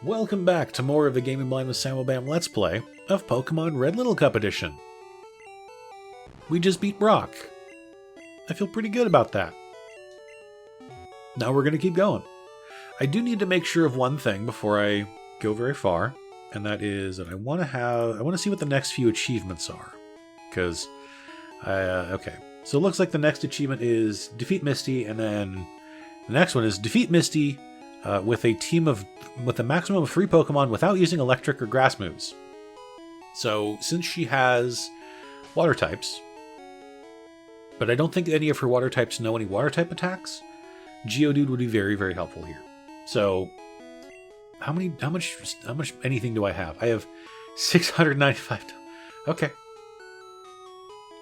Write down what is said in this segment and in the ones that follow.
Welcome back to more of the Gaming Blind with SammoBam Let's Play of Pokemon Red Little Cup Edition. We just beat Brock. I feel pretty good about that. Now we're going to keep going. I do need to make sure of one thing before I go very far, and that is that I want to see what the next few achievements are. Because, okay. So it looks like the next achievement is Defeat Misty, and then the next one is Defeat Misty with a maximum of 3 Pokemon without using electric or grass moves. So since she has water types, but I don't think any of her water types know any water type attacks, Geodude would be very, very helpful here. So how much anything do I have? I have 695. Okay.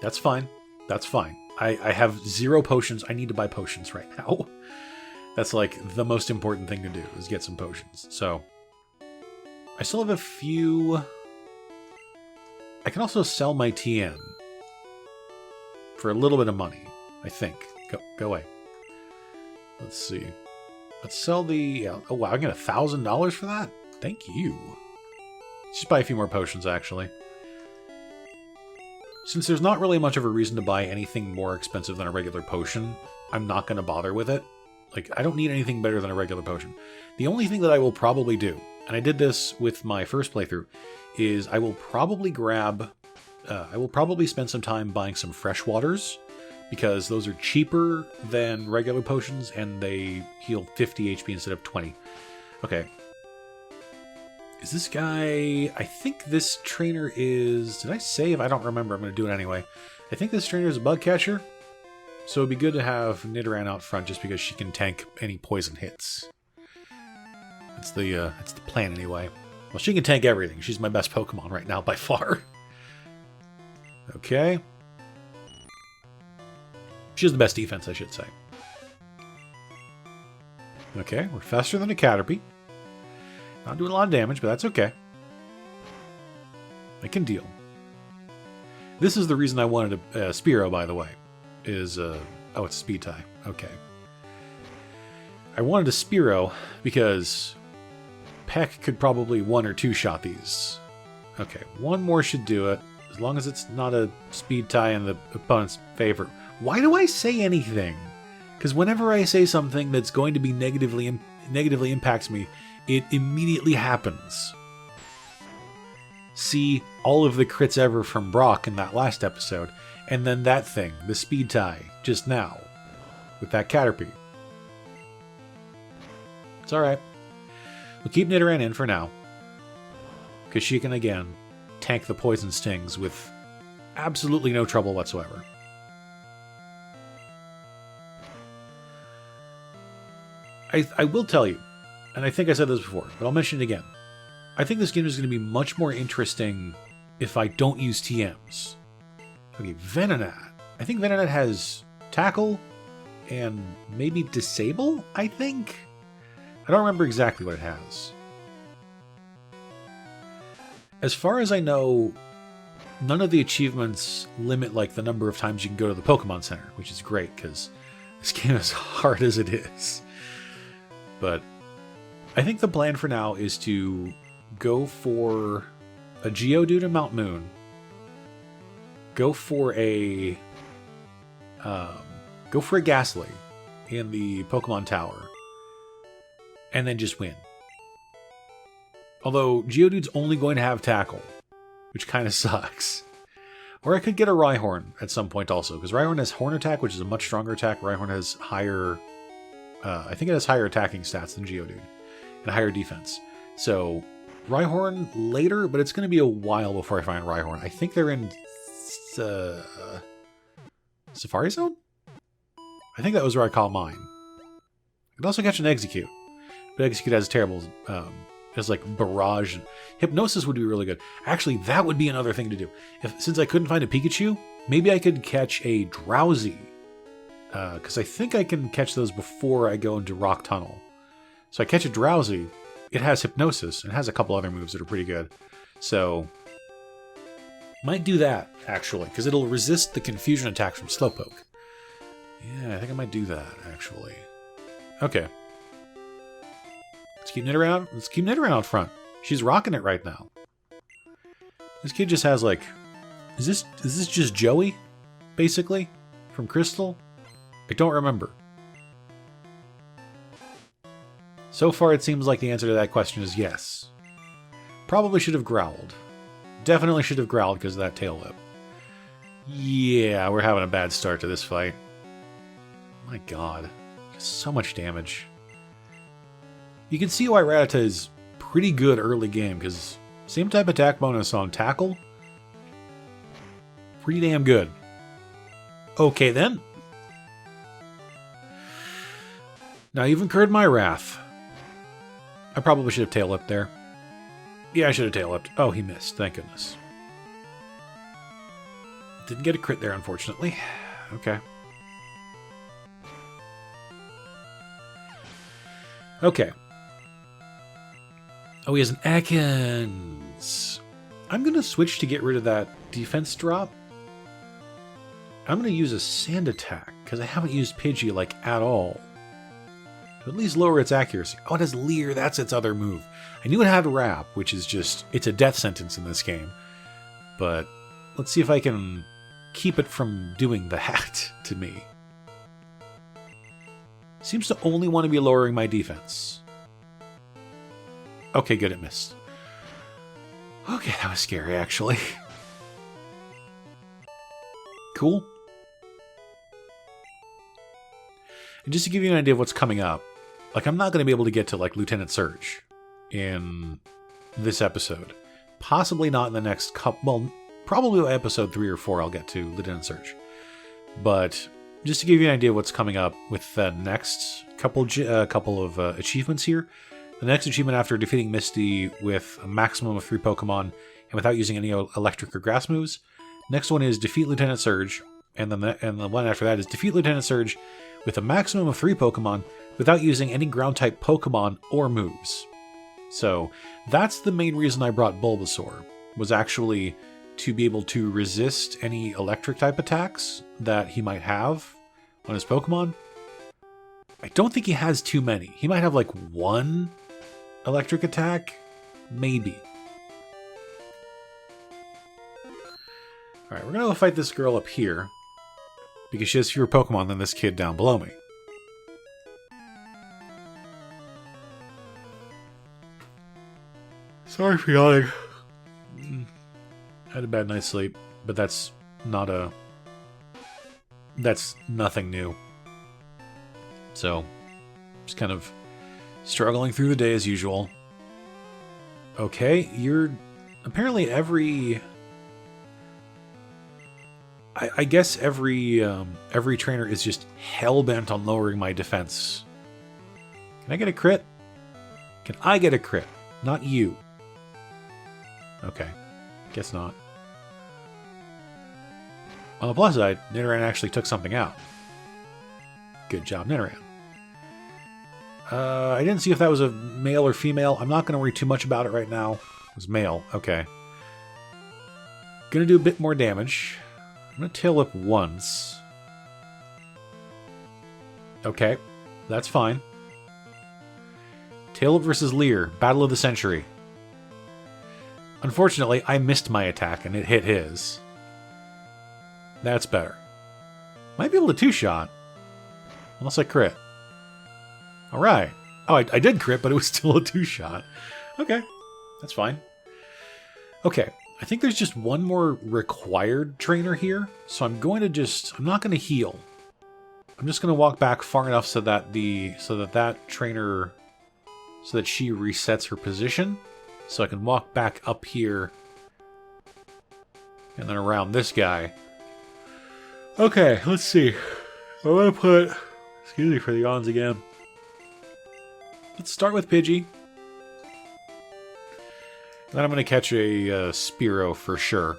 That's fine. That's fine. I have 0 potions. I need to buy potions right now. That's like the most important thing to do, is get some potions. So I still have a few. I can also sell my TM for a little bit of money, I think. Go away. Let's see. Let's sell the... oh wow, I get $1,000 for that? Thank you. Let's just buy a few more potions, actually. Since there's not really much of a reason to buy anything more expensive than a regular potion, I'm not going to bother with it. Like, I don't need anything better than a regular potion. The only thing that I will probably do, and I did this with my first playthrough, is I will probably spend some time buying some fresh waters, because those are cheaper than regular potions, and they heal 50 HP instead of 20. Okay. Is this guy... I think this trainer is... Did I save? I don't remember. I'm going to do it anyway. I think this trainer is a bug catcher. So it'd be good to have Nidoran out front just because she can tank any poison hits. That's the plan anyway. Well, she can tank everything. She's my best Pokemon right now by far. Okay. She has the best defense, I should say. Okay, we're faster than a Caterpie. Not doing a lot of damage, but that's okay. I can deal. This is the reason I wanted a Spearow, by the way. Is, oh, it's a speed tie. Okay. I wanted a Spearow because Peck could probably 1 or 2 shot these. Okay, 1 more should do it, as long as it's not a speed tie in the opponent's favor. Why do I say anything? Because whenever I say something that's going to be negatively impacts me, it immediately happens. See all of the crits ever from Brock in that last episode, and then that thing, the speed tie, just now, with that Caterpie. It's alright. We'll keep Nidoran in for now, because she can, again, tank the poison stings with absolutely no trouble whatsoever. I will tell you, and I think I said this before, but I'll mention it again. I think this game is going to be much more interesting if I don't use TMs. Okay, Venonat. I think Venonat has Tackle and maybe Disable, I think? I don't remember exactly what it has. As far as I know, none of the achievements limit like the number of times you can go to the Pokemon Center, which is great because this game is hard as it is. But I think the plan for now is to go for a Geodude and Mount Moon. Go for a Ghastly in the Pokemon Tower, and then just win. Although Geodude's only going to have Tackle, which kind of sucks. Or I could get a Rhyhorn at some point also, because Rhyhorn has Horn Attack, which is a much stronger attack. Rhyhorn has higher, I think it has higher attacking stats than Geodude, and higher defense. So Rhyhorn later, but it's going to be a while before I find Rhyhorn. I think they're in Safari Zone? I think that was where I caught mine. I could also catch an Execute. But Execute has terrible, has like Barrage. Hypnosis would be really good. Actually, that would be another thing to do. Since I couldn't find a Pikachu, maybe I could catch a Drowsy. Because I think I can catch those before I go into Rock Tunnel. So I catch a Drowsy. It has Hypnosis, and has a couple other moves that are pretty good. So might do that, actually, because it'll resist the confusion attack from Slowpoke. Yeah, I think I might do that, actually. Okay. Let's keep Nidoran out front. She's rocking it right now. This kid just has like... Is this just Joey? Basically? From Crystal? I don't remember. So far it seems like the answer to that question is yes. Probably should have growled. Definitely should have growled because of that tail whip. Yeah, we're having a bad start to this fight. My god. So much damage. You can see why Rattata is pretty good early game, because same type attack bonus on Tackle. Pretty damn good. Okay then. Now you've incurred my wrath. I probably should have tail whipped there. Yeah, I should have tail whipped. Oh, he missed. Thank goodness. Didn't get a crit there, unfortunately. Okay. Okay. Oh, he has an Ekans. I'm going to switch to get rid of that defense drop. I'm going to use a Sand Attack, because I haven't used Pidgey, like, at all. To at least lower its accuracy. Oh, it has Leer. That's its other move. I knew it had Wrap, which is just... It's a death sentence in this game. But let's see if I can keep it from doing that to me. Seems to only want to be lowering my defense. Okay, good, it missed. Okay, that was scary, actually. Cool. And just to give you an idea of what's coming up, like, I'm not going to be able to get to, like, Lieutenant Surge in this episode. Possibly not in the next couple... Well, probably by episode 3 or 4 I'll get to Lieutenant Surge. But just to give you an idea of what's coming up with the next couple of achievements here. The next achievement after defeating Misty with a maximum of 3 Pokemon and without using any electric or grass moves. Next one is defeat Lieutenant Surge. And then the one after that is defeat Lieutenant Surge with a maximum of 3 Pokemon without using any ground-type Pokemon or moves. So that's the main reason I brought Bulbasaur, was actually to be able to resist any electric-type attacks that he might have on his Pokemon. I don't think he has too many. He might have like 1 electric attack, maybe. Alright, we're gonna go fight this girl up here, because she has fewer Pokemon than this kid down below me. Sorry for yawning. I had a bad night's sleep, but that's nothing new. So, just kind of struggling through the day as usual. Okay, you're... Apparently every... I guess every trainer is just hell-bent on lowering my defense. Can I get a crit? Can I get a crit? Not you. Okay. Guess not. On the plus side, Nidoran actually took something out. Good job, Nidoran. I didn't see if that was a male or female. I'm not going to worry too much about it right now. It was male. Okay. Gonna do a bit more damage. I'm going to tail whip once. Okay. That's fine. Tail whip versus Leer. Battle of the Century. Unfortunately, I missed my attack and it hit his. That's better. Might be able to 2-shot. Unless I crit. Alright. Oh, I did crit, but it was still a 2-shot. Okay. That's fine. Okay. I think there's just one more required trainer here. So I'm going to just... I'm not going to heal. I'm just going to walk back far enough so that that trainer... So that she resets her position. So I can walk back up here. And then around this guy. Okay, let's see. I'm going to put... Excuse me for the yawns again. Let's start with Pidgey. Then I'm going to catch a Spearow for sure.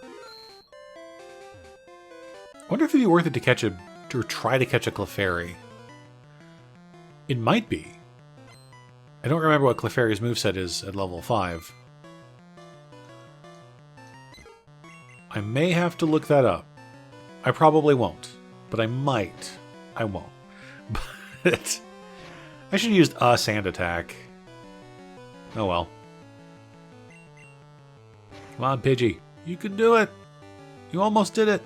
I wonder if it'd be worth it to catch a... or try to catch a Clefairy. It might be. I don't remember what Clefairy's moveset is at level 5. I may have to look that up. I probably won't. But I might. I won't. But I should have used a Sand Attack. Oh well. Come on, Pidgey. You can do it. You almost did it.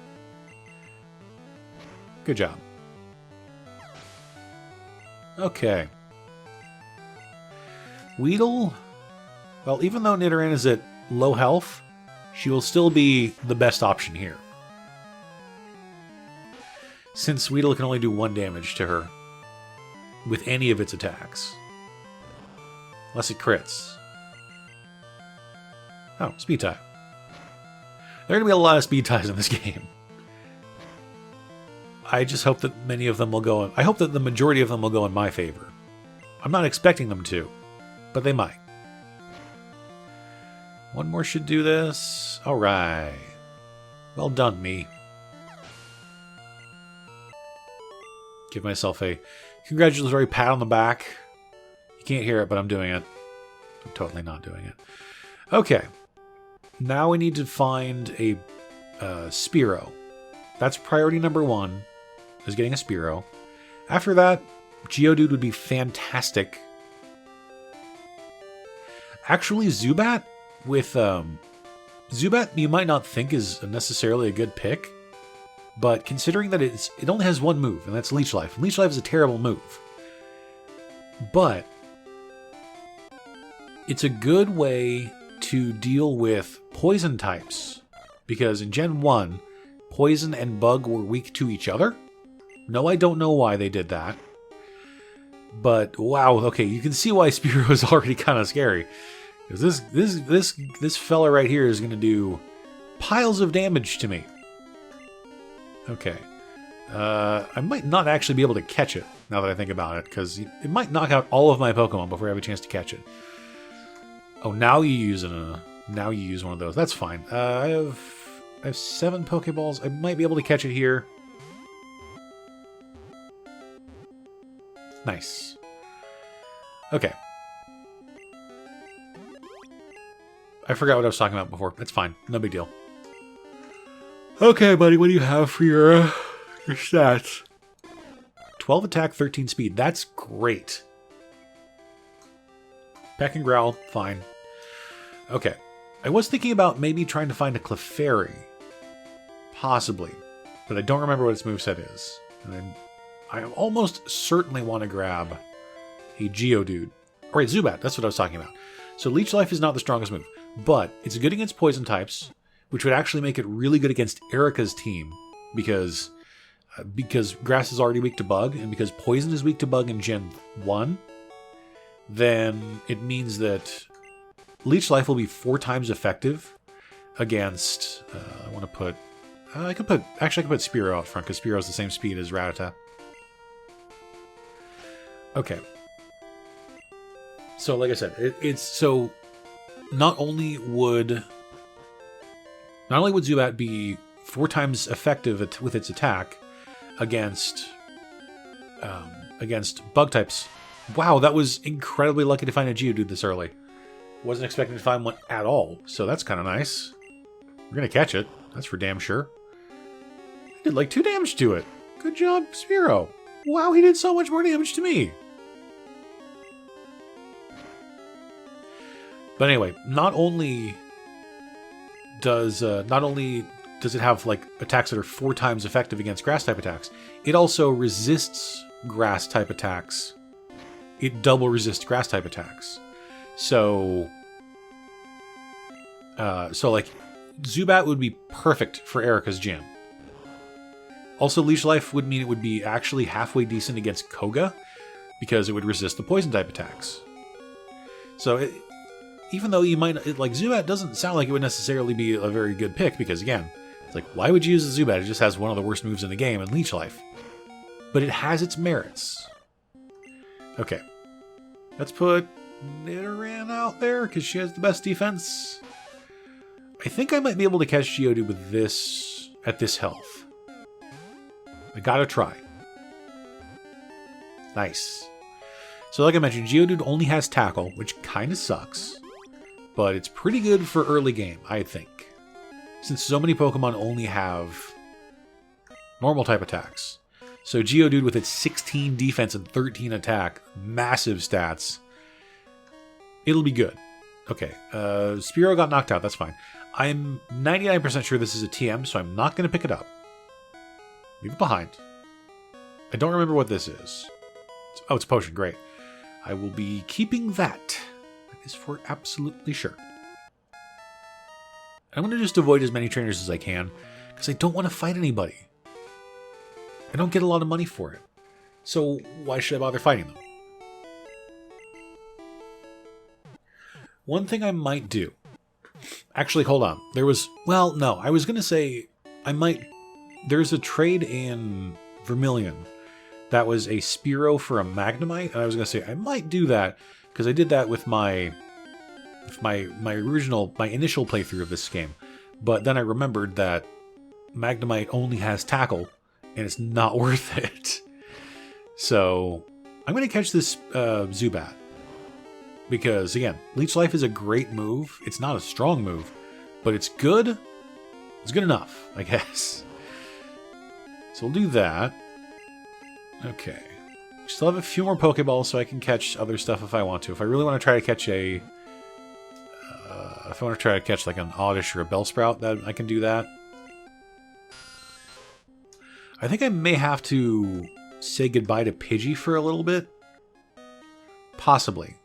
Good job. Okay. Weedle. Well, even though Nidoran is at low health, she will still be the best option here. Since Weedle can only do 1 damage to her with any of its attacks. Unless it crits. Oh, speed tie. There are going to be a lot of speed ties in this game. I just hope that many of them will go in... I hope that the majority of them will go in my favor. I'm not expecting them to, but they might. One more should do this. Alright. Well done, me. Give myself a congratulatory pat on the back. You can't hear it, but I'm doing it. I'm totally not doing it. Okay. Now we need to find a Spearow. That's priority number 1, is getting a Spearow. After that, Geodude would be fantastic. Actually, Zubat with... Zubat you might not think is necessarily a good pick, but considering that it only has 1 move, and that's Leech Life. And Leech Life is a terrible move. But it's a good way to deal with poison types, because in Gen 1, Poison and Bug were weak to each other. No, I don't know why they did that. But wow, okay, you can see why Spearow is already kind of scary. Because this fella right here is going to do piles of damage to me. Okay. I might not actually be able to catch it, now that I think about it, because it might knock out all of my Pokemon before I have a chance to catch it. Oh, now you use one of those. That's fine. I have 7 Pokeballs. I might be able to catch it here. Nice. Okay. I forgot what I was talking about before. That's fine. No big deal. Okay, buddy. What do you have for your stats? 12 attack, 13 speed. That's great. Peck and Growl. Fine. Okay. I was thinking about maybe trying to find a Clefairy. Possibly. But I don't remember what its moveset is. And I almost certainly want to grab a Geodude. Alright, Zubat. That's what I was talking about. So Leech Life is not the strongest move. But it's good against poison types, which would actually make it really good against Erica's team. Because Grass is already weak to Bug, and because Poison is weak to Bug in Gen 1, then it means that Leech Life will be 4 times effective against... I could put Spearow out front, because Spearow is the same speed as Rattata. Okay. So, like I said, it's so... Not only would Zubat be 4 times effective with its attack against bug types. Wow, that was incredibly lucky to find a Geodude this early. Wasn't expecting to find one at all, so that's kind of nice. We're gonna catch it, that's for damn sure. I did like 2 damage to it. Good job, Spearow. Wow, he did so much more damage to me. But anyway, not only does it have like attacks that are 4 times effective against grass type attacks, it also resists grass type attacks. It double resists grass type attacks. So like Zubat would be perfect for Erica's gym. Also, Leech Life would mean it would be actually halfway decent against Koga, because it would resist the poison type attacks. So even though you might... like, Zubat doesn't sound like it would necessarily be a very good pick, because, again, it's like, why would you use a Zubat? It just has one of the worst moves in the game in Leech Life. But it has its merits. Okay. Let's put Nidoran out there, because she has the best defense. I think I might be able to catch Geodude with this... at this health. I gotta try. Nice. So like I mentioned, Geodude only has Tackle, which kind of sucks. But it's pretty good for early game, I think. Since so many Pokemon only have normal type attacks. So Geodude with its 16 defense and 13 attack, massive stats, It'll be good. Okay, Spearow got knocked out. That's fine. I'm 99% sure this is a TM, so I'm not going to pick it up. Leave it behind. I don't remember what this is. Oh, it's a potion. Great. I will be keeping that. That is for absolutely sure. I'm going to just avoid as many trainers as I can, because I don't want to fight anybody. I don't get a lot of money for it. So why should I bother fighting them? One thing I might do... Actually, hold on. There was... Well, no. I was going to say I might... There's a trade in Vermilion that was a Spearow for a Magnemite, and I was going to say I might do that, because I did that with my initial playthrough of this game. But then I remembered that Magnemite only has Tackle, and it's not worth it. So I'm going to catch this Zubat. Because, again, Leech Life is a great move. It's not a strong move, but it's good. It's good enough, I guess. So we'll do that. Okay. Still have a few more Pokeballs so I can catch other stuff if I want to. If I really want to try to catch a... if I want to try to catch like an Oddish or a Bellsprout, then I can do that. I think I may have to say goodbye to Pidgey for a little bit. Possibly.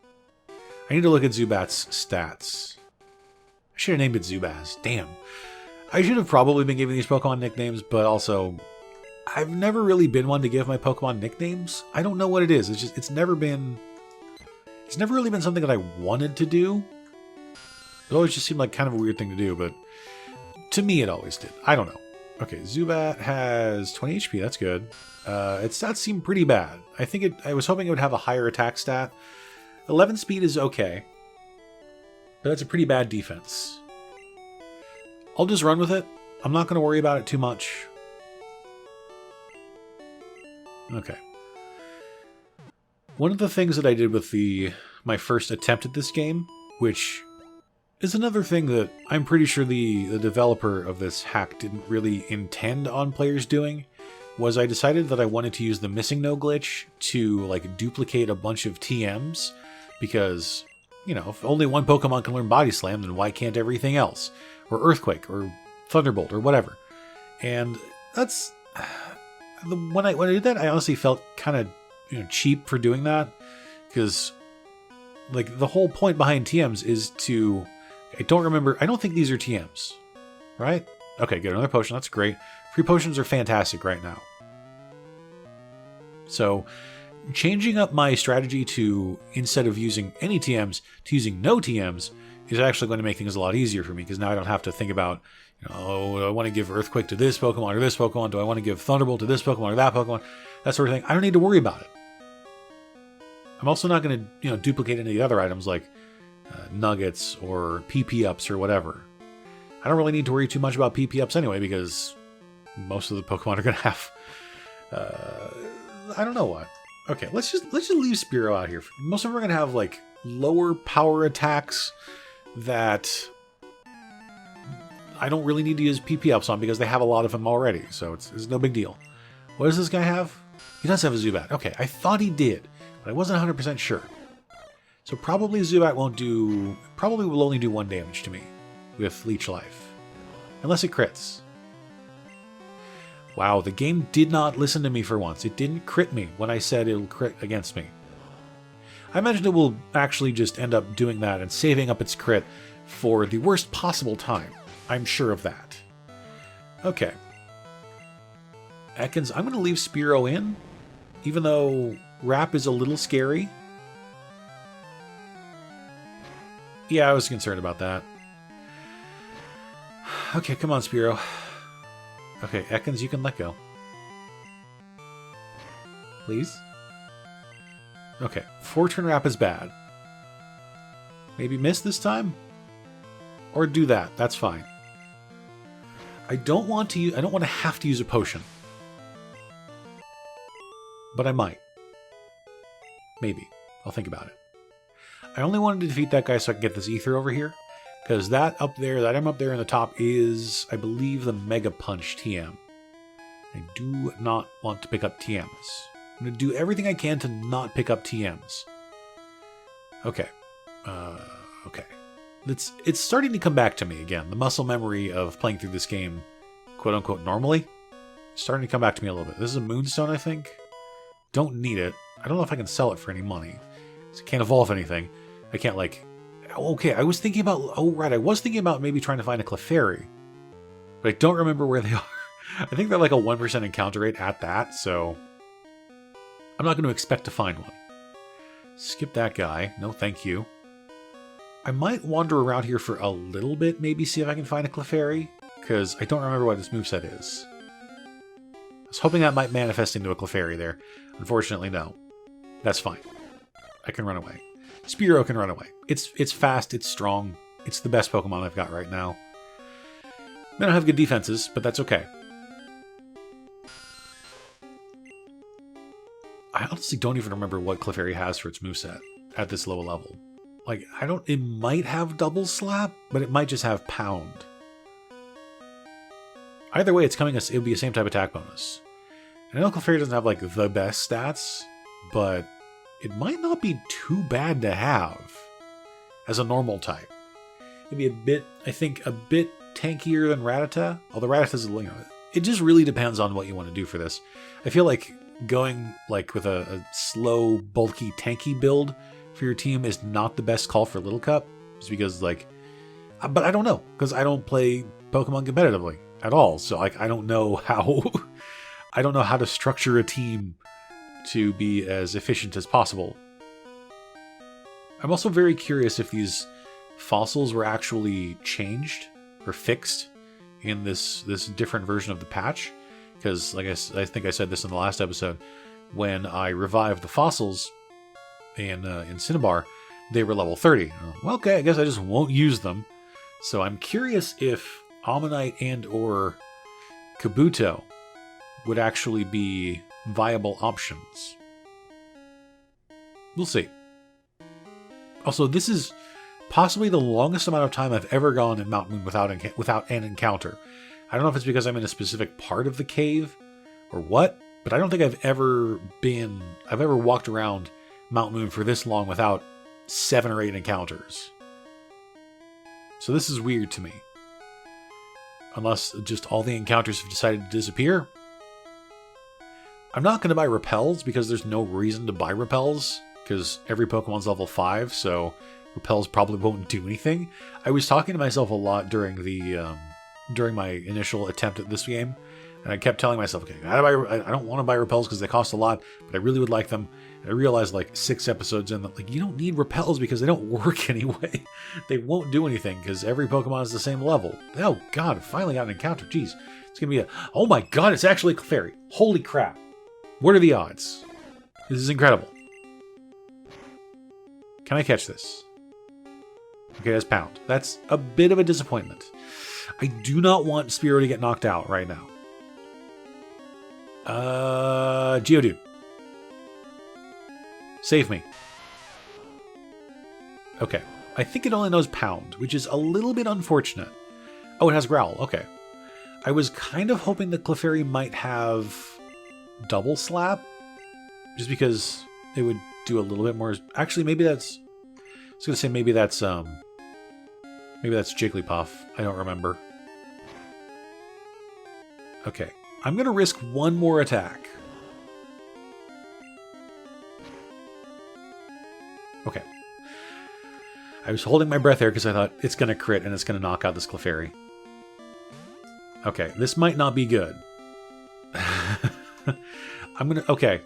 I need to look at Zubat's stats. I should have named it Zubaz. Damn. I should have probably been giving these Pokemon nicknames, but also... I've never really been one to give my Pokemon nicknames. I don't know what it is. It's never really been something that I wanted to do. It always just seemed like kind of a weird thing to do, but to me it always did. I don't know. Okay, Zubat has 20 HP. That's good. Its stats seem pretty bad. I was hoping it would have a higher attack stat. 11 speed is okay, but that's a pretty bad defense. I'll just run with it. I'm not going to worry about it too much. Okay. One of the things that I did with my first attempt at this game, which is another thing that I'm pretty sure the developer of this hack didn't really intend on players doing, was I decided that I wanted to use the Missing No glitch to like duplicate a bunch of TMs, because, you know, if only one Pokemon can learn Body Slam, then why can't everything else? Or Earthquake, or Thunderbolt, or whatever. And that's... When I did that, I honestly felt kind of cheap for doing that, because like the whole point behind TMs is to... I don't think these are TMs, right? Okay, get another potion. That's great. Free potions are fantastic right now. So changing up my strategy to, instead of using any TMs, to using no TMs is actually going to make things a lot easier for me, because now I don't have to think about, do I want to give Earthquake to this Pokemon or this Pokemon? Do I want to give Thunderbolt to this Pokemon or that Pokemon? That sort of thing. I don't need to worry about it. I'm also not going to, duplicate any of the other items like Nuggets or PP ups or whatever. I don't really need to worry too much about PP ups anyway, because most of the Pokemon are going to have... I don't know what. Okay, let's just leave Spearow out here. Most of them are going to have like lower power attacks that I don't really need to use PP ups on, because they have a lot of them already, so it's no big deal. What does this guy have? He does have a Zubat. Okay, I thought he did, but I wasn't 100% sure. So probably Zubat will only do 1 damage to me with Leech Life. Unless it crits. Wow, the game did not listen to me for once. It didn't crit me when I said it'll crit against me. I imagine it will actually just end up doing that and saving up its crit for the worst possible time. I'm sure of that. Okay. Ekans, I'm going to leave Spearow in, even though Wrap is a little scary. Yeah, I was concerned about that. Okay, come on, Spearow. Okay, Ekans, you can let go. Please? Okay, 4-turn Wrap is bad. Maybe miss this time? Or do that, that's fine. I don't want to have to use a potion. But I might. Maybe. I'll think about it. I only wanted to defeat that guy so I can get this Ether over here, because that item up there in the top is, I believe, the Mega Punch TM. I do not want to pick up TMs. I'm going to do everything I can to not pick up TMs. Okay. Okay. It's starting to come back to me again. The muscle memory of playing through this game, quote-unquote, normally, starting to come back to me a little bit. This is a Moonstone, I think. Don't need it. I don't know if I can sell it for any money. So I can't evolve anything. I can't, like... Okay, I was thinking about... Oh, right, I was thinking about maybe trying to find a Clefairy. But I don't remember where they are. I think they're like a 1% encounter rate at that, so... I'm not going to expect to find one. Skip that guy. No, thank you. I might wander around here for a little bit, maybe see if I can find a Clefairy, because I don't remember what this moveset is. I was hoping that might manifest into a Clefairy there. Unfortunately, no. That's fine. I can run away. Spearow can run away. It's fast, it's strong. It's the best Pokemon I've got right now. They don't have good defenses, but that's okay. I honestly don't even remember what Clefairy has for its moveset at this low level. Like, it might have Double Slap, but it might just have Pound. Either way, it'll be the same type attack bonus. And I know Clefairy doesn't have, like, the best stats, but it might not be too bad to have as a normal type. It'd be a bit tankier than Rattata, although Rattata's, it just really depends on what you want to do for this. I feel like going, like, with a slow, bulky, tanky build for your team is not the best call for Little Cup, just because, like, but I don't know, because I don't play Pokemon competitively at all, so, like, I don't know how to structure a team to be as efficient as possible. I'm also very curious if these fossils were actually changed or fixed in this different version of the patch, because, like I think I said this in the last episode, when I revived the fossils in Cinnabar, they were level 30. Well, okay, I guess I just won't use them. So I'm curious if Ammonite and or Kabuto would actually be viable options. We'll see. Also, this is possibly the longest amount of time I've ever gone in Mount Moon without an encounter. I don't know if it's because I'm in a specific part of the cave or what, but I don't think I've ever walked around Mount Moon for this long without 7 or 8 encounters. So this is weird to me. Unless just all the encounters have decided to disappear. I'm not going to buy repels because there's no reason to buy repels, because every Pokemon's level 5, so repels probably won't do anything. I was talking to myself a lot during my initial attempt at this game, and I kept telling myself, okay, I don't want to buy repels because they cost a lot, but I really would like them. And I realized, like, 6 episodes in that, like, you don't need repels because they don't work anyway. They won't do anything because every Pokemon is the same level. Oh god, I finally got an encounter. Jeez, it's gonna be oh my god, it's actually a Clefairy. Holy crap. What are the odds? This is incredible. Can I catch this? Okay, that's Pound. That's a bit of a disappointment. I do not want Spearow to get knocked out right now. Geodude. Save me. Okay. I think it only knows Pound, which is a little bit unfortunate. Oh, it has Growl. Okay. I was kind of hoping the Clefairy might have Double Slap, just because it would do a little bit more. Actually, maybe that's... I was going to say maybe that's Jigglypuff. I don't remember. Okay. I'm going to risk one more attack. Okay. I was holding my breath there because I thought it's going to crit and it's going to knock out this Clefairy. Okay, this might not be good. Okay.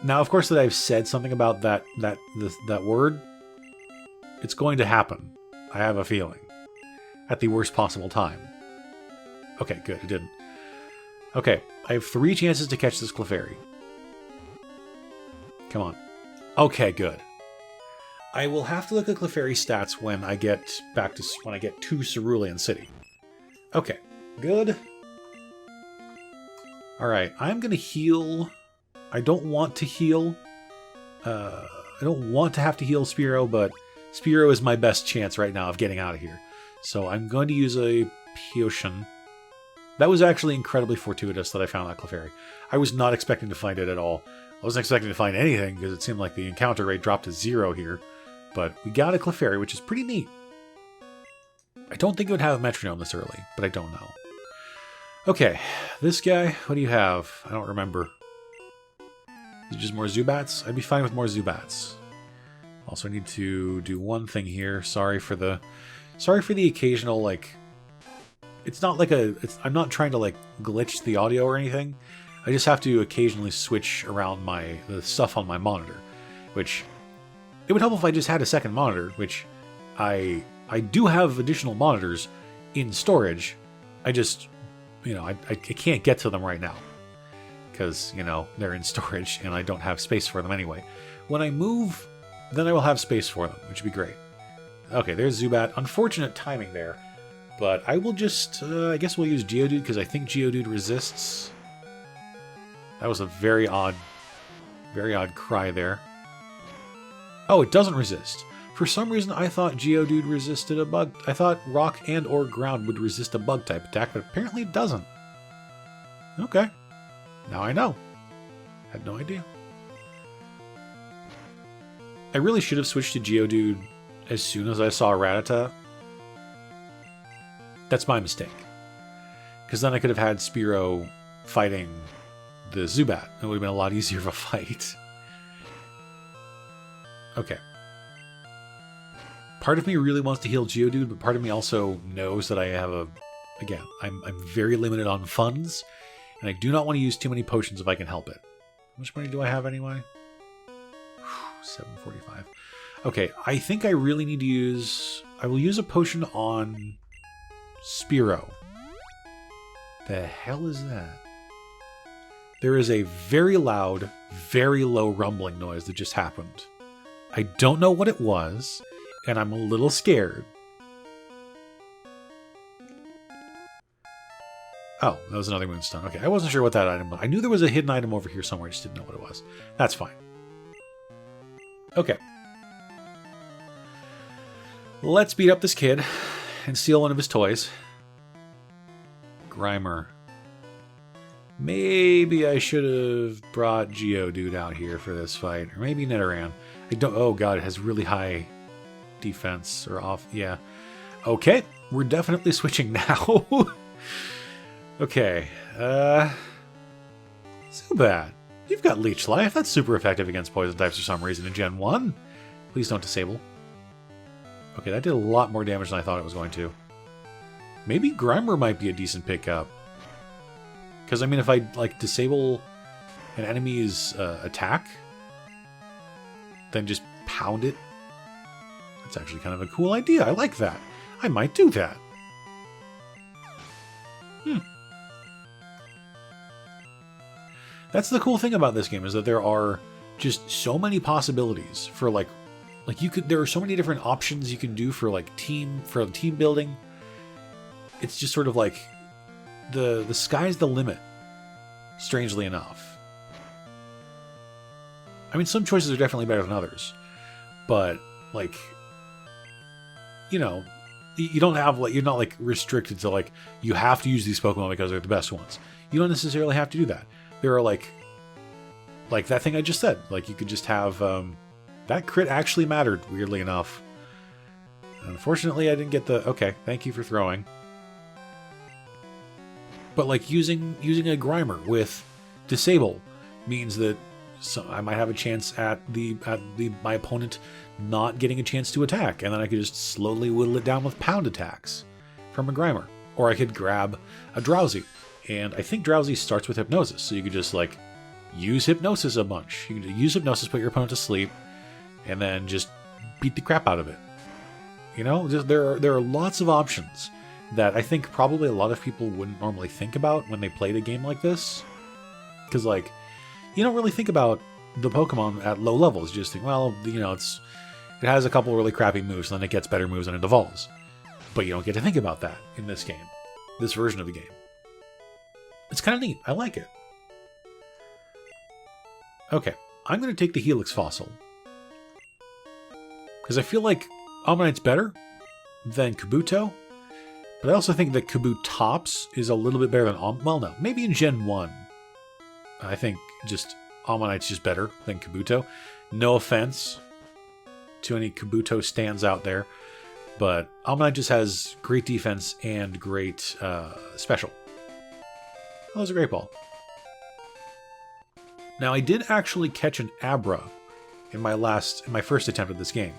Now, of course, that I've said something about that word, it's going to happen. I have a feeling. At the worst possible time. Okay, good. It didn't. Okay, I have 3 chances to catch this Clefairy. Come on. Okay, good. I will have to look at Clefairy stats when I get to Cerulean City. Okay, good. Alright, I'm going to heal. I don't want to heal. I don't want to have to heal Spearow, but Spearow is my best chance right now of getting out of here. So I'm going to use a Potion. That was actually incredibly fortuitous that I found that Clefairy. I was not expecting to find it at all. I wasn't expecting to find anything because it seemed like the encounter rate dropped to 0 here. But we got a Clefairy, which is pretty neat. I don't think it would have a metronome this early, but I don't know. Okay, this guy, what do you have? I don't remember. Is it just more Zubats? I'd be fine with more Zubats. Also, I need to do one thing here. Sorry for the occasional, like... It's not like I'm not trying to, like, glitch the audio or anything. I just have to occasionally switch around the stuff on my monitor. Which... It would help if I just had a second monitor, which I do have additional monitors in storage. I just, you know, I can't get to them right now. Because, you know, they're in storage and I don't have space for them anyway. When I move, then I will have space for them, which would be great. Okay, there's Zubat. Unfortunate timing there. But I will just, I guess we'll use Geodude because I think Geodude resists. That was a very odd cry there. Oh, it doesn't resist. For some reason, I thought Geodude resisted a bug. I thought rock and or ground would resist a bug type attack, but apparently it doesn't. Okay. Now I know. Had no idea. I really should have switched to Geodude as soon as I saw Rattata. That's my mistake. Because then I could have had Spearow fighting the Zubat. It would have been a lot easier of a fight. Okay. Part of me really wants to heal Geodude, but part of me also knows that I have again, I'm very limited on funds, and I do not want to use too many potions if I can help it. How much money do I have anyway? 745. Okay, I think I really need to use... I will use a potion on Spearow. The hell is that? There is a very loud, very low rumbling noise that just happened. I don't know what it was, and I'm a little scared. Oh, that was another Moonstone. Okay, I wasn't sure what that item was. I knew there was a hidden item over here somewhere, I just didn't know what it was. That's fine. Okay. Let's beat up this kid and steal one of his toys. Grimer. Maybe I should have brought Geodude out here for this fight. Or maybe Nidoran. I don't... Oh god, it has really high defense. Or off... Yeah. Okay. We're definitely switching now. Okay. Zubat. You've got Leech Life. That's super effective against poison types for some reason in Gen 1. Please don't disable. Okay, that did a lot more damage than I thought it was going to. Maybe Grimer might be a decent pickup. Because, I mean, if I, like, disable an enemy's attack, then just pound it, that's actually kind of a cool idea. I like that. I might do that. That's the cool thing about this game, is that there are just so many possibilities for, like you could, there are so many different options you can do for, like, team building. It's just sort of like, the sky's the limit, strangely enough. I mean, some choices are definitely better than others, but, like, you know, you don't have, like, you're not, like, restricted to, like, you have to use these Pokemon because they're the best ones. You don't necessarily have to do that. There are, like that thing I just said. Like, you could just have, that crit actually mattered, weirdly enough. Unfortunately, I didn't get the, okay, thank you for throwing. But, like, using a Grimer with Disable means that I might have a chance at my opponent not getting a chance to attack, and then I could just slowly whittle it down with pound attacks from a Grimer. Or I could grab a Drowsy, and I think Drowsy starts with Hypnosis, so you could just, like, use Hypnosis a bunch. You could use Hypnosis, put your opponent to sleep, and then just beat the crap out of it. You know, there are lots of options that I think probably a lot of people wouldn't normally think about when they played a game like this. Because, like, you don't really think about the Pokemon at low levels. You just think, well, you know, it has a couple really crappy moves, and then it gets better moves and it evolves. But you don't get to think about that in this game. This version of the game. It's kind of neat. I like it. Okay, I'm going to take the Helix Fossil. Because I feel like Omanyte's better than Kabuto. But I also think that Kabutops is a little bit better than well, no, maybe in Gen 1. I think just Omanyte's just better than Kabuto. No offense to any Kabuto stands out there. But Almanite just has great defense and great special. That was a great ball. Now, I did actually catch an Abra in my first attempt at this game.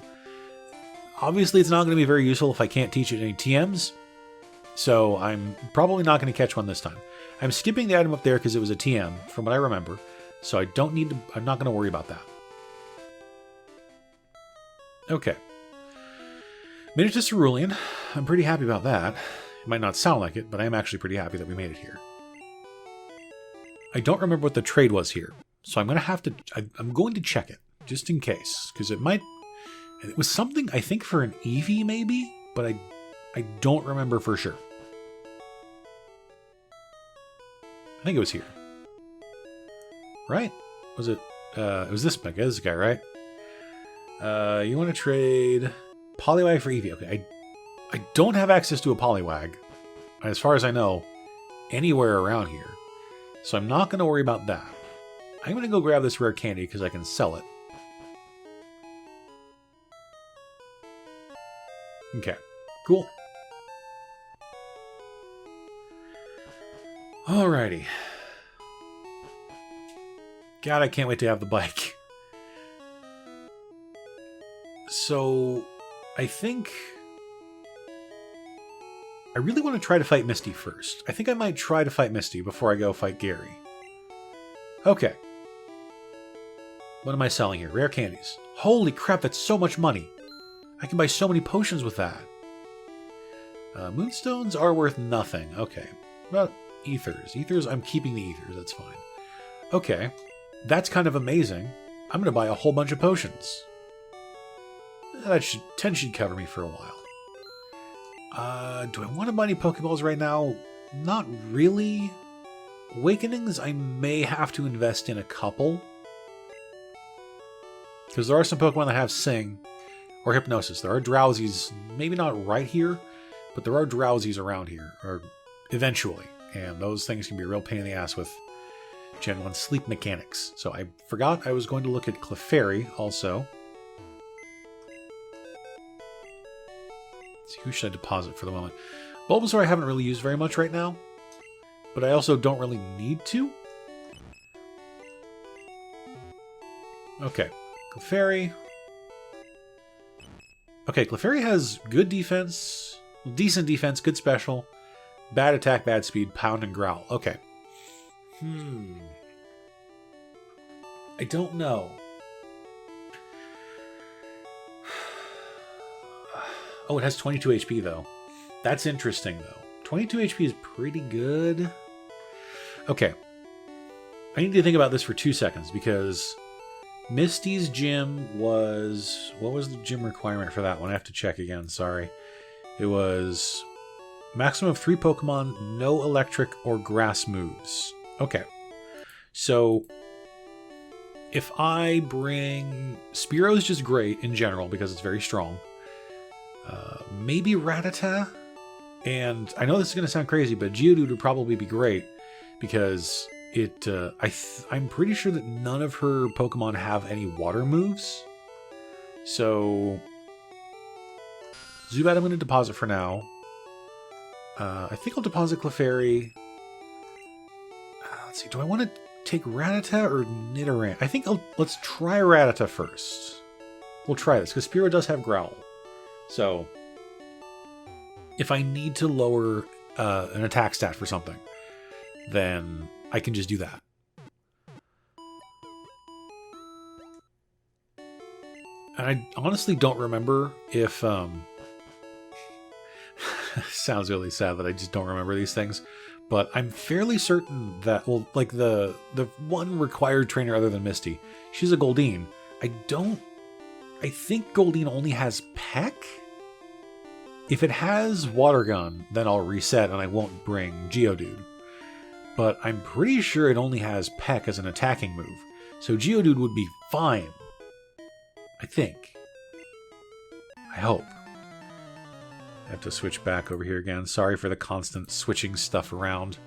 Obviously, it's not going to be very useful if I can't teach it any TMs, so I'm probably not going to catch one this time. I'm skipping the item up there because it was a TM, from what I remember, so I'm not going to worry about that. Okay. Made it to Cerulean. I'm pretty happy about that. It might not sound like it, but I am actually pretty happy that we made it here. I don't remember what the trade was here, so I'm going to check it, just in case, because it was something, I think, for an Eevee, maybe, but I don't remember for sure. I think it was here. Right? Was it? It was this guy, right? You want to trade Poliwag for Eevee. Okay, I don't have access to a Poliwag, as far as I know, anywhere around here. So I'm not going to worry about that. I'm going to go grab this rare candy because I can sell it. Okay, cool. Alrighty. God, I can't wait to have the bike. So, I think I really want to try to fight Misty first. I think I might try to fight Misty before I go fight Gary. Okay. What am I selling here? Rare candies. Holy crap, that's so much money. I can buy so many potions with that. Moonstones are worth nothing. Okay. What about ethers? Ethers, I'm keeping the ethers. That's fine. Okay. That's kind of amazing. I'm going to buy a whole bunch of potions. 10 should cover me for a while. Do I want to buy any Pokeballs right now? Not really. Awakenings, I may have to invest in a couple. Because there are some Pokemon that have Sing or Hypnosis. There are Drowsies, maybe not right here, but there are Drowsies around here, or eventually. And those things can be a real pain in the ass with Gen 1 sleep mechanics. So I forgot I was going to look at Clefairy also. Let's see, who should I deposit for the moment? Bulbasaur I haven't really used very much right now, but I also don't really need to. Okay, Clefairy. Okay, Clefairy has good defense, decent defense, good special, bad attack, bad speed, pound, and growl. Okay. I don't know. Oh, it has 22 HP, though. That's interesting, though. 22 HP is pretty good. Okay. I need to think about this for 2 seconds, because Misty's gym was... What was the gym requirement for that one? I have to check again, sorry. It was maximum of 3 Pokemon, no electric or grass moves. Okay. So, if I bring... Spearow is just great in general, because it's very strong. Maybe Rattata? And I know this is going to sound crazy, but Geodude would probably be great, because it... I'm pretty sure that none of her Pokemon have any water moves. So... Zubat I'm going to deposit for now. I think I'll deposit Clefairy. Let's see, do I want to take Rattata or Nidoran? I think let's try Rattata first. We'll try this, because Spearow does have Growl. So, if I need to lower an attack stat for something, then I can just do that. And I honestly don't remember if... sounds really sad that I just don't remember these things. But I'm fairly certain that, well, like the one required trainer other than Misty, she's a Goldeen. I think Goldeen only has Peck? If it has Water Gun, then I'll reset and I won't bring Geodude. But I'm pretty sure it only has Peck as an attacking move. So Geodude would be fine. I think. I hope. I have to switch back over here again. Sorry for the constant switching stuff around.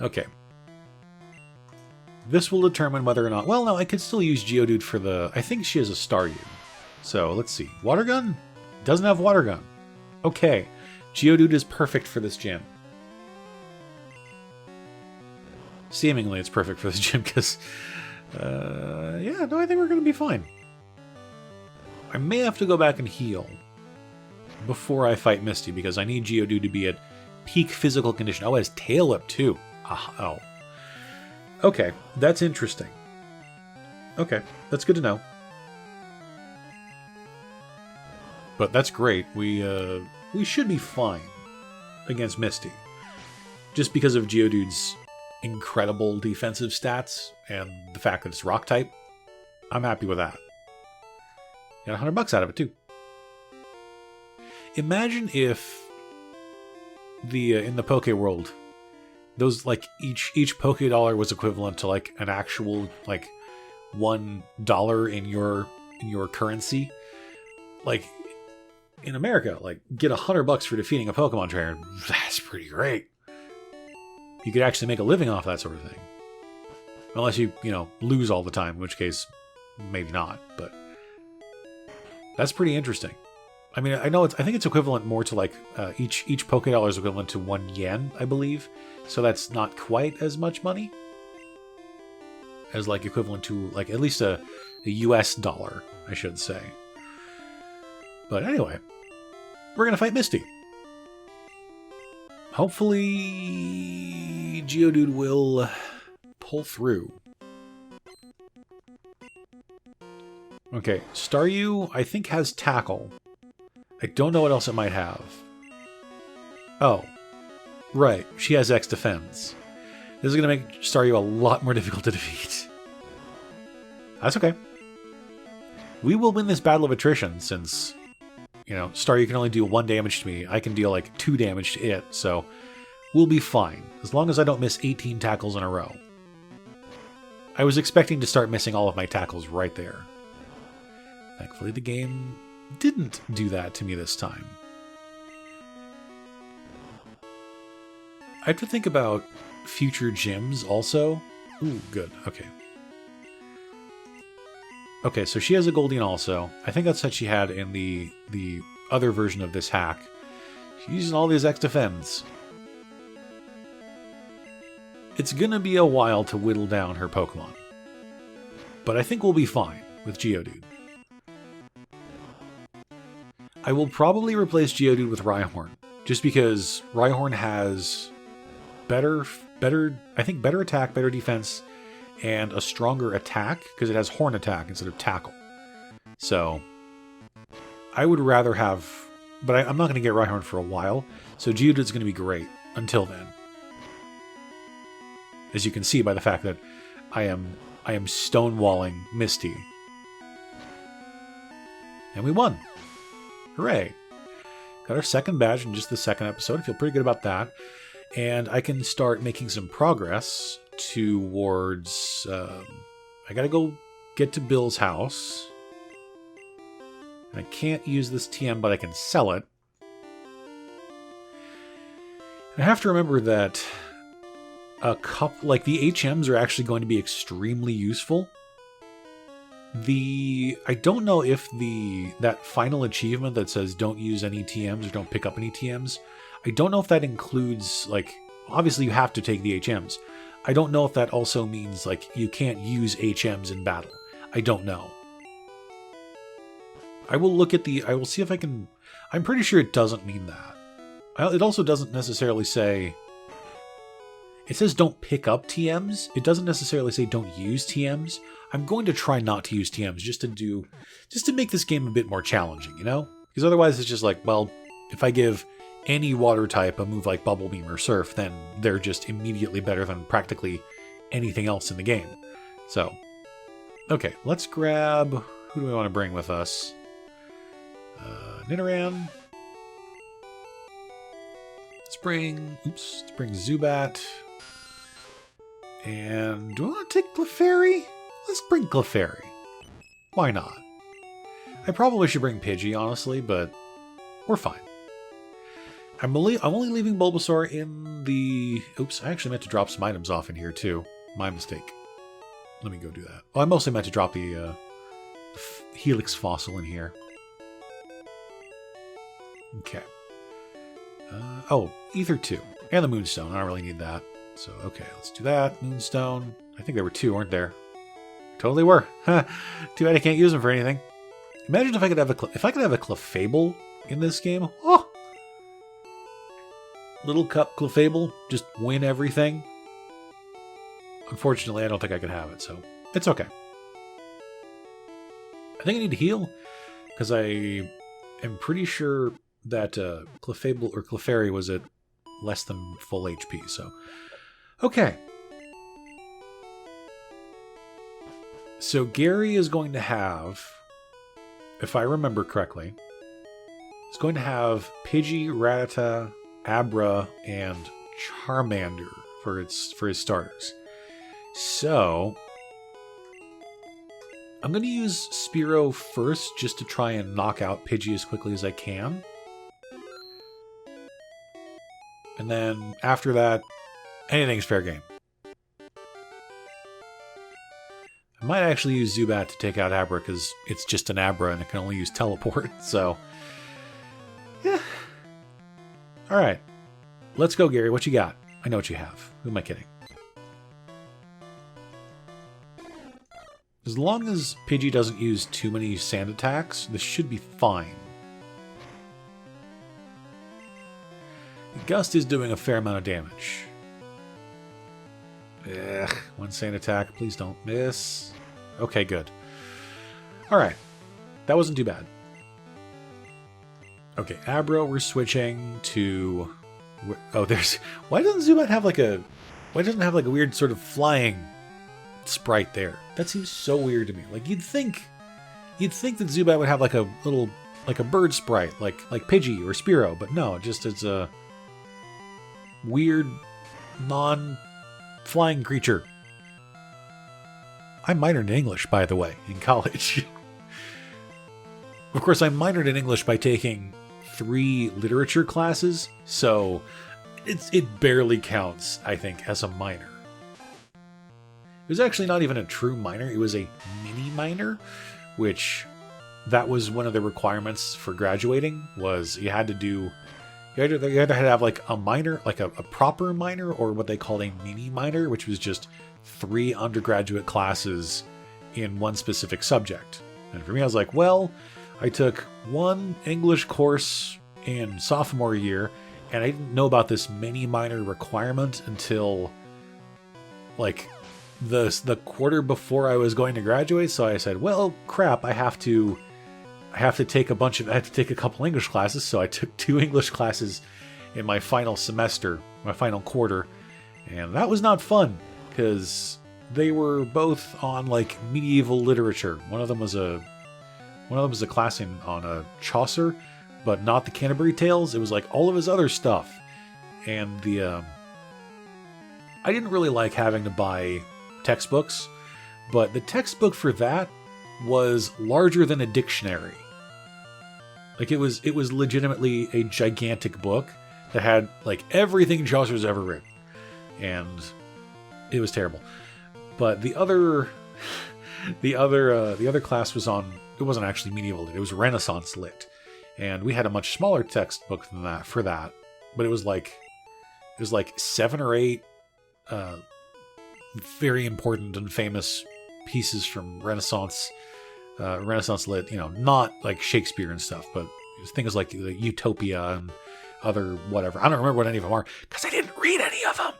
Okay. This will determine whether or not... Well, no, I could still use Geodude for the... I think she has a Staryu. So let's see. Water gun? Doesn't have water gun. Okay. Geodude is perfect for this gym. Seemingly it's perfect for this gym because, yeah, no, I think we're going to be fine. I may have to go back and heal before I fight Misty because I need Geodude to be at peak physical condition. Oh, it has Tail Whip too. Oh. Okay, that's interesting. Okay, that's good to know. But that's great. We should be fine against Misty. Just because of Geodude's incredible defensive stats and the fact that it's rock type. I'm happy with that. Got $100 out of it too. Imagine if in the Poke world, those like each Poke dollar was equivalent to like an actual like $1 in your currency. Like in America, like get $100 for defeating a Pokemon trainer. That's pretty great. You could actually make a living off that sort of thing. Unless you lose all the time, in which case maybe not, but that's pretty interesting. I mean, I think it's equivalent more to like each Poke dollar is equivalent to 1 yen, I believe. So that's not quite as much money as like equivalent to like at least a US dollar, I should say. But anyway, we're gonna fight Misty. Hopefully Geodude will pull through. Okay, Staryu, I think, has Tackle. I don't know what else it might have. Oh, right. She has X Defense. This is going to make Staryu a lot more difficult to defeat. That's okay. We will win this battle of attrition since, Staryu can only do 1 damage to me. I can deal like 2 damage to it, so we'll be fine. As long as I don't miss 18 tackles in a row. I was expecting to start missing all of my tackles right there. Thankfully, the game didn't do that to me this time. I have to think about future gyms also. Ooh, good. Okay. Okay, so she has a Goldeen also. I think that's what she had in the other version of this hack. She's using all these X Defends. It's gonna be a while to whittle down her Pokemon. But I think we'll be fine with Geodude. I will probably replace Geodude with Rhyhorn, just because Rhyhorn has better attack, better defense, and a stronger attack, because it has Horn Attack instead of Tackle. So, I would rather have... But I'm not going to get Rhyhorn for a while, so Geodude's going to be great until then. As you can see by the fact that I am stonewalling Misty. And we won! Hooray! Got our second badge in just the second episode. I feel pretty good about that. And I can start making some progress towards... I gotta go get to Bill's house. I can't use this TM, but I can sell it. And I have to remember that a couple... Like, the HMs are actually going to be extremely useful. I don't know if that final achievement that says don't use any TMs or don't pick up any TMs, I don't know if that includes, like, obviously you have to take the HMs. I don't know if that also means, like, you can't use HMs in battle. I don't know. I will look at I will see if I can... I'm pretty sure it doesn't mean that. It also doesn't necessarily say... It says don't pick up TMs. It doesn't necessarily say don't use TMs. I'm going to try not to use TMs just to make this game a bit more challenging, Because otherwise it's just like, well, if I give any water type a move like Bubble Beam or Surf, then they're just immediately better than practically anything else in the game. So, okay, let's grab... Who do we want to bring with us? Nidoran. Let's bring Zubat. And do I want to take Clefairy? Let's bring Clefairy. Why not? I probably should bring Pidgey, honestly, but we're fine. I'm only leaving Bulbasaur in the... Oops, I actually meant to drop some items off in here, too. My mistake. Let me go do that. Oh, I mostly meant to drop the helix fossil in here. Okay. Oh, Ether 2. And the Moonstone. I don't really need that. So, okay, let's do that. Moonstone. I think there were 2, weren't there? Totally were. Too bad I can't use them for anything. Imagine if I could have a Clefable in this game. Oh! Little Cup Clefable. Just win everything. Unfortunately, I don't think I could have it, so it's okay. I think I need to heal, because I am pretty sure that Clefable or Clefairy was at less than full HP, so... Okay. So Gary is going to have, if I remember correctly, is going to have Pidgey, Rattata, Abra, and Charmander for his starters. So I'm going to use Spearow first just to try and knock out Pidgey as quickly as I can. And then after that, anything's fair game. I might actually use Zubat to take out Abra because it's just an Abra and it can only use Teleport. So, yeah. Alright. Let's go, Gary. What you got? I know what you have. Who am I kidding? As long as Pidgey doesn't use too many sand attacks, this should be fine. Gust is doing a fair amount of damage. Ugh, one sand attack. Please don't miss. Okay, good. Alright. That wasn't too bad. Okay, Abra, we're switching to... Oh, there's... Why doesn't Zubat have like a... Why doesn't it have like a weird sort of flying sprite there? That seems so weird to me. Like, you'd think that Zubat would have like a little... Like a bird sprite, like Pidgey or Spearow, but no, just it's a... weird, non-flying creature. I minored in English, by the way, in college. Of course, I minored in English by taking 3 literature classes, so it barely counts, I think, as a minor. It was actually not even a true minor, it was a mini minor, which that was one of the requirements for graduating, was you had to do... You either had to have like a minor, like a proper minor, or what they called a mini minor, which was just 3 undergraduate classes in one specific subject. And for me, I was like, well, I took 1 English course in sophomore year, and I didn't know about this mini minor requirement until like the quarter before I was going to graduate. So I said, well, crap, I have to take a couple English classes, so I took 2 English classes in my final semester, my final quarter, and that was not fun, because they were both on, like, medieval literature. One of them was a class on a Chaucer, but not the Canterbury Tales. It was, like, all of his other stuff, and I didn't really like having to buy textbooks, but the textbook for that was larger than a dictionary. Like, it was legitimately a gigantic book that had like everything Chaucer's ever written, and it was terrible. But the other class was on. It wasn't actually medieval lit. It was Renaissance lit, and we had a much smaller textbook than that for that. But it was like 7 or 8 very important and famous pieces from Renaissance lit, not like Shakespeare and stuff, but things like Utopia and other whatever. I don't remember what any of them are because I didn't read any of them.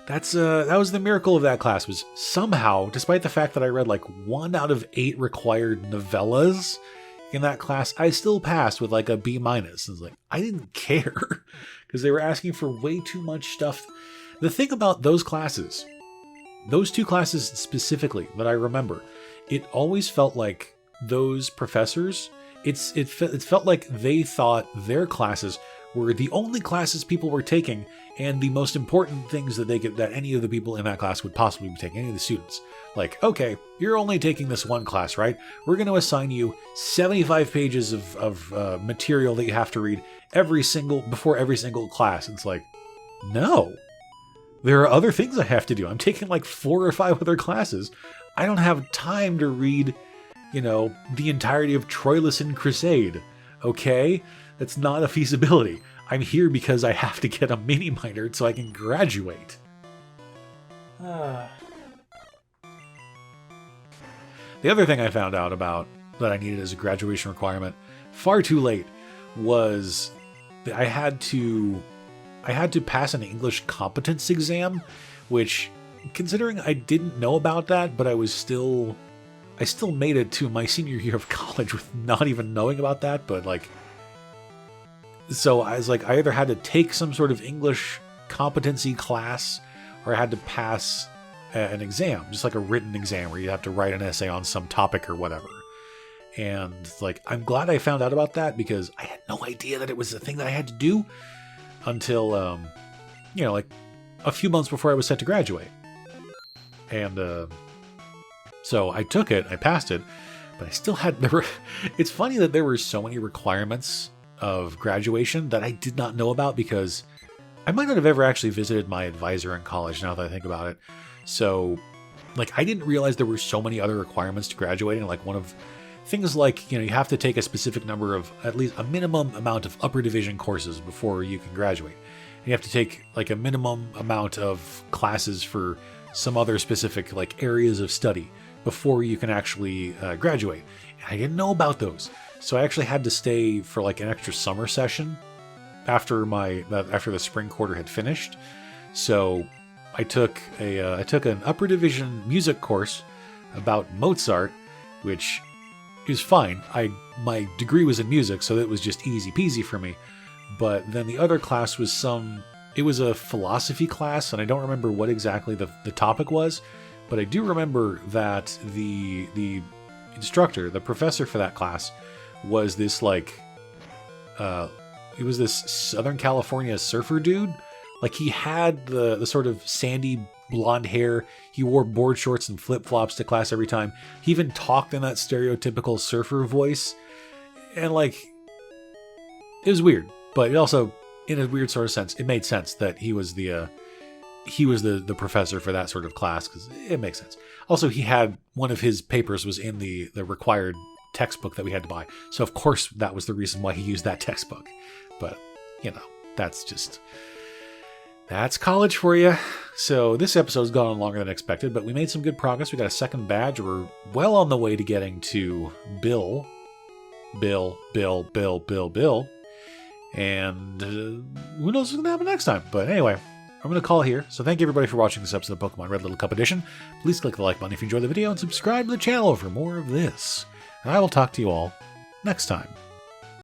That was the miracle of that class, was somehow, despite the fact that I read like 1 out of 8 required novellas in that class, I still passed with like a B-. It's like, I didn't care because they were asking for way too much stuff. The thing about those classes, those 2 classes specifically that I remember, it always felt like those professors, it felt like they thought their classes were the only classes people were taking and the most important things that any of the people in that class would possibly be taking, any of the students. Like, okay, you're only taking this one class, right? We're going to assign you 75 pages of material that you have to read before every single class. And it's like, no. There are other things I have to do. I'm taking like 4 or 5 other classes. I don't have time to read, you know, the entirety of Troilus and Crusade. Okay? That's not a feasibility. I'm here because I have to get a mini minor so I can graduate. The other thing I found out about that I needed as a graduation requirement, far too late, was that I had to pass an English competence exam, which, considering I didn't know about that, but I still made it to my senior year of college with not even knowing about that, but like, so I was like, I either had to take some sort of English competency class or I had to pass an exam, just like a written exam where you have to write an essay on some topic or whatever. And like, I'm glad I found out about that because I had no idea that it was a thing that I had to do until, you know, like a few months before I was set to graduate. And so I took it, I passed it, but I still had, it's funny that there were so many requirements of graduation that I did not know about because I might not have ever actually visited my advisor in college now that I think about it. So like, I didn't realize there were so many other requirements to graduating. Like one of things like, you know, you have to take a specific number of, at least a minimum amount of upper division courses before you can graduate. And you have to take like a minimum amount of classes for some other specific like areas of study before you can actually graduate. And I didn't know about those. So I actually had to stay for like an extra summer session after the spring quarter had finished. So I took an upper division music course about Mozart, which is fine. My degree was in music, so it was just easy peasy for me. But then the other class was it was a philosophy class, and I don't remember what exactly the topic was, but I do remember that the instructor, the professor for that class, was this like, he was this Southern California surfer dude. Like he had the sort of sandy blonde hair. He wore board shorts and flip-flops to class every time. He even talked in that stereotypical surfer voice. And like, it was weird, but it also, in a weird sort of sense, it made sense that he was the professor for that sort of class, because it makes sense. Also, he had one of his papers was in the required textbook that we had to buy. So of course that was the reason why he used that textbook. But, you know, that's college for you. So this episode's gone on longer than expected, but we made some good progress. We got a second badge. We're well on the way to getting to Bill. And who knows what's going to happen next time. But anyway, I'm going to call here. So thank you everybody for watching this episode of Pokemon Red Little Cup Edition. Please click the like button if you enjoyed the video and subscribe to the channel for more of this. And I will talk to you all next time.